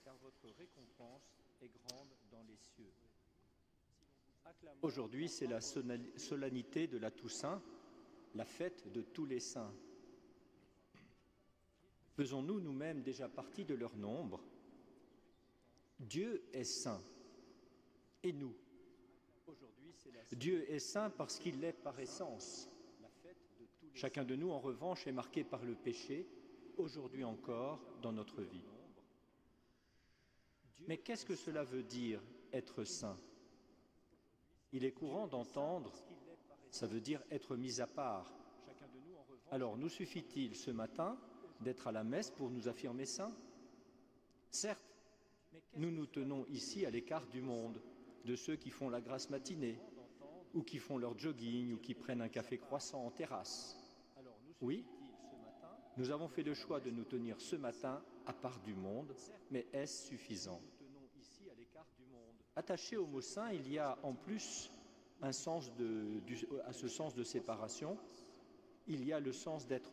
car votre récompense est grande dans les cieux. Aujourd'hui, c'est la solennité de la Toussaint, la fête de tous les saints. Faisons-nous nous-mêmes déjà partie de leur nombre? Dieu est saint, et nous? Dieu est saint parce qu'il l'est par essence. Chacun de nous, en revanche, est marqué par le péché, aujourd'hui encore, dans notre vie. Mais qu'est-ce que cela veut dire, être saint? Il est courant d'entendre, ça veut dire être mis à part. Alors, nous suffit-il ce matin d'être à la messe pour nous affirmer saints? Certes, nous nous tenons ici à l'écart du monde, de ceux qui font la grasse matinée, ou qui font leur jogging, ou qui prennent un café croissant en terrasse. Oui, nous avons fait le choix de nous tenir ce matin à part du monde, mais est-ce suffisant? Attaché au mot saint, il y a en plus un sens à ce sens de séparation, il y a le sens d'être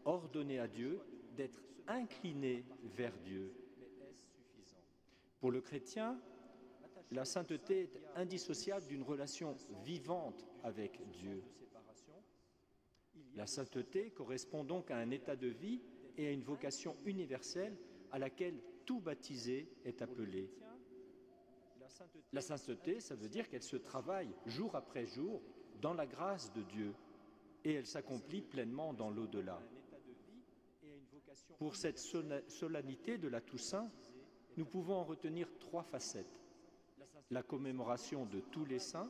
ordonné à Dieu, d'être incliné vers Dieu. Pour le chrétien, la sainteté est indissociable d'une relation vivante avec Dieu. La sainteté correspond donc à un état de vie et à une vocation universelle à laquelle tout baptisé est appelé. La sainteté, ça veut dire qu'elle se travaille jour après jour dans la grâce de Dieu et elle s'accomplit pleinement dans l'au-delà. Pour cette solennité de la Toussaint, nous pouvons en retenir trois facettes. La commémoration de tous les saints,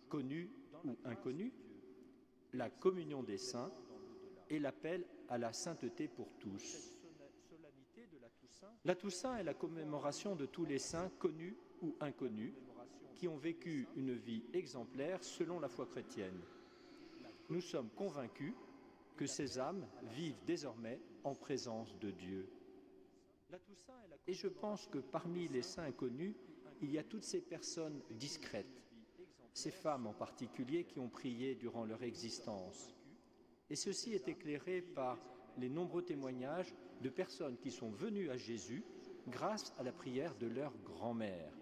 connus ou inconnus, la communion des saints et l'appel à la sainteté pour tous. La Toussaint est la commémoration de tous les saints, connus ou inconnus, qui ont vécu une vie exemplaire selon la foi chrétienne. Nous sommes convaincus que ces âmes vivent désormais en présence de Dieu. Et je pense que parmi les saints inconnus, il y a toutes ces personnes discrètes, ces femmes en particulier qui ont prié durant leur existence. Et ceci est éclairé par les nombreux témoignages de personnes qui sont venues à Jésus grâce à la prière de leur grand-mère.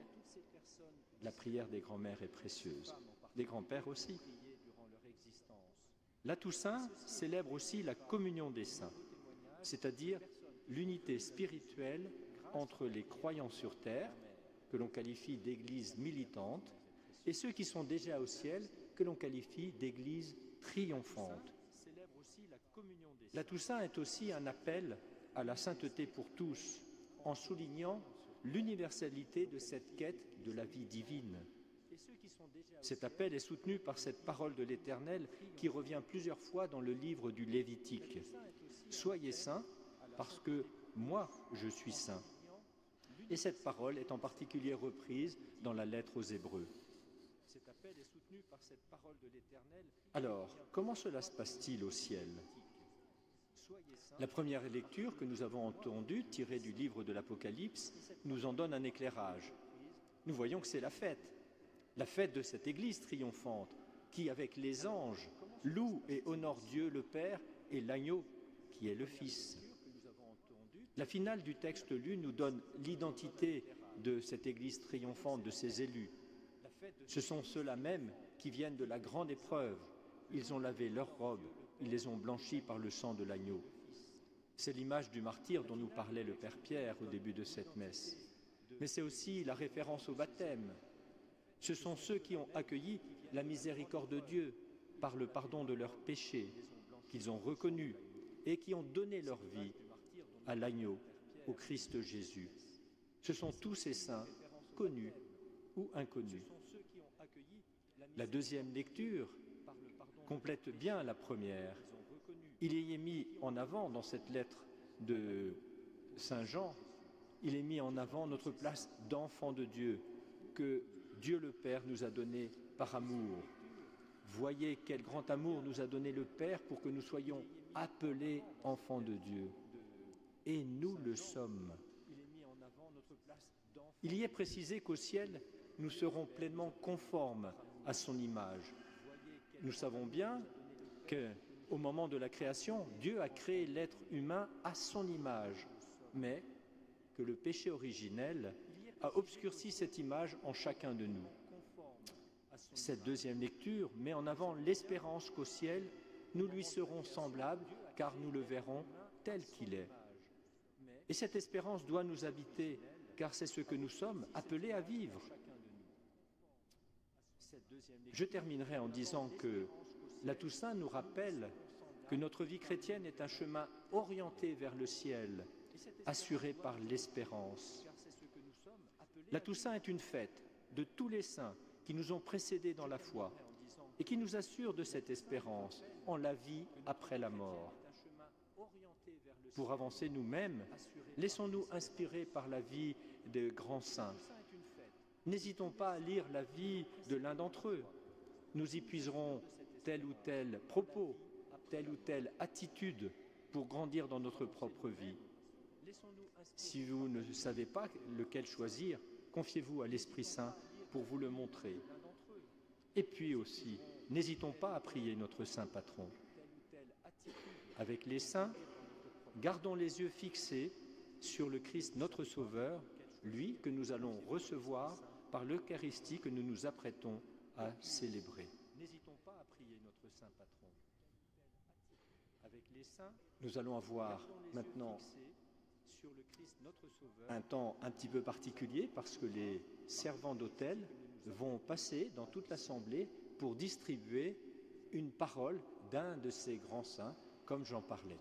La prière des grand-mères est précieuse, des grands-pères aussi. La Toussaint célèbre aussi la communion des saints, c'est-à-dire l'unité spirituelle entre les croyants sur terre, que l'on qualifie d'église militante, et ceux qui sont déjà au ciel, que l'on qualifie d'église triomphante. La Toussaint est aussi un appel à la sainteté pour tous, en soulignant l'universalité de cette quête de la vie divine. Cet appel est soutenu par cette parole de l'Éternel qui revient plusieurs fois dans le livre du Lévitique. « Soyez saints, parce que moi je suis saint ». Et cette parole est en particulier reprise dans la lettre aux Hébreux. Alors, comment cela se passe-t-il au ciel? La première lecture que nous avons entendue, tirée du livre de l'Apocalypse, nous en donne un éclairage. Nous voyons que c'est la fête de cette Église triomphante, qui, avec les anges, loue et honore Dieu le Père et l'agneau, qui est le Fils. La finale du texte lu nous donne l'identité de cette Église triomphante, de ses élus. Ce sont ceux-là même qui viennent de la grande épreuve. Ils ont lavé leurs robes, ils les ont blanchies par le sang de l'agneau. C'est l'image du martyr dont nous parlait le Père Pierre au début de cette messe. Mais c'est aussi la référence au baptême. Ce sont ceux qui ont accueilli la miséricorde de Dieu par le pardon de leurs péchés, qu'ils ont reconnus et qui ont donné leur vie à l'agneau, au Christ Jésus. Ce sont tous ces saints, connus ou inconnus. La deuxième lecture complète bien la première. Il y est mis en avant dans cette lettre de Saint Jean, il est mis en avant notre place d'enfant de Dieu, que Dieu le Père nous a donné par amour. Voyez quel grand amour nous a donné le Père pour que nous soyons appelés enfants de Dieu. Et nous le sommes. Il y est précisé qu'au ciel, nous serons pleinement conformes à son image. Nous savons bien qu'au moment de la création, Dieu a créé l'être humain à son image, mais que le péché originel a obscurci cette image en chacun de nous. Cette deuxième lecture met en avant l'espérance qu'au ciel, nous lui serons semblables, car nous le verrons tel qu'il est. Et cette espérance doit nous habiter, car c'est ce que nous sommes appelés à vivre. Je terminerai en disant que la Toussaint nous rappelle que notre vie chrétienne est un chemin orienté vers le ciel, assuré par l'espérance. La Toussaint est une fête de tous les saints qui nous ont précédés dans la foi et qui nous assure de cette espérance en la vie après la mort. Pour avancer nous-mêmes, laissons-nous inspirer par la vie des grands saints. N'hésitons pas à lire la vie de l'un d'entre eux. Nous y puiserons tel ou tel propos, telle ou telle attitude pour grandir dans notre propre vie. Si vous ne savez pas lequel choisir, confiez-vous à l'Esprit Saint pour vous le montrer. Et puis aussi, n'hésitons pas à prier notre Saint Patron. Avec les saints, gardons les yeux fixés sur le Christ notre Sauveur, lui que nous allons recevoir par l'Eucharistie que nous nous apprêtons à célébrer. N'hésitons pas à prier notre Saint Patron. Avec les saints, nous allons avoir maintenant un temps un petit peu particulier parce que les servants d'autel vont passer dans toute l'assemblée pour distribuer une parole d'un de ces grands saints, comme j'en parlais.